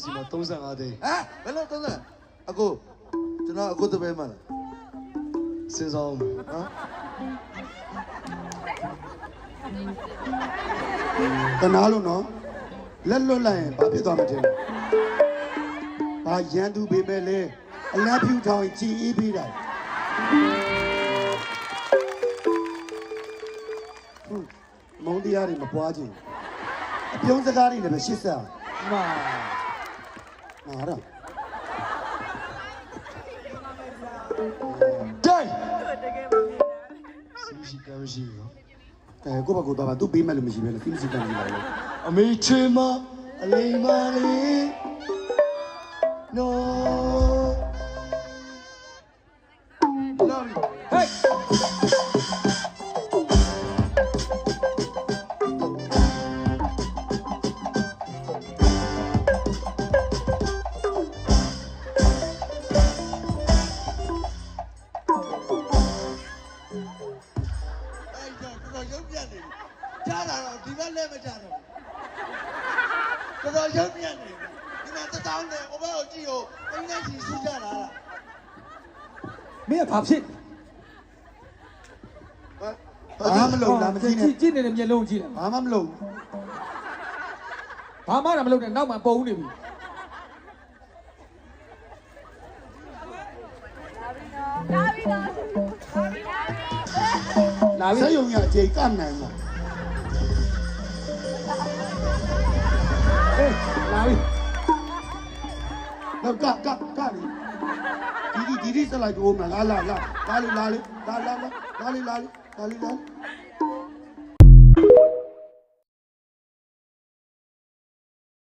စီမှာ35သိန်း ဘယ်လိုသုံးလဲအခုကျွန်တော်အခုတပည့်မလား စဉ်းစားအောင်နော် တနာလို့နော်လက်လွတ်လိုက်ရင်ဘာဖြစ်သွားမှာလဲဘာရန်သူပေမဲ့လဲအလံဖြူထောင်ကြည်အေးပေးတာမုံတရားတွေမပွားခြင်းအပြုံးစကားတွေလည်းပဲရှစ်ဆက်အောင် မာ ဟာတော့ ဒိုင်စီရှိကမ်းရှိနော် ကိုယ့်ဘက်ကိုသွားပါသူပေးမဲ့လို့မရှိပဲလေဖိစီကံကြီးပါလေ အမေချေမအလိမ်မာလေးနော်လာပြီ ဟေး အဲ့တော့တော်ရုပ်ပြတ်နေပြီကြားလာတော့ဒီဘက်လည်းမကြတော့တော်ရုပ်ပြတ်နေပြီဒီမှာတထောင်းနဲ့ဟိုဘက်ကိုကြည့်ဟိုအင်းနဲ့စီဆူကြတာလား မင်းကဘာဖြစ် ဘာမလုပ်လားမသိနဲ့ ကြည့်နေတဲ့မျက်လုံးကြည့်တယ် ဘာမှမလုပ် ဘာမှတော့မလုပ်နဲ့နောက်မှပုံနေပြီ လာပြီဆက်ယုံရအချိန်ကနိုင်မှာ ဟေးလာပြီ တော့ကလေဒီဆက်လိုက်တော့မလားလာလေ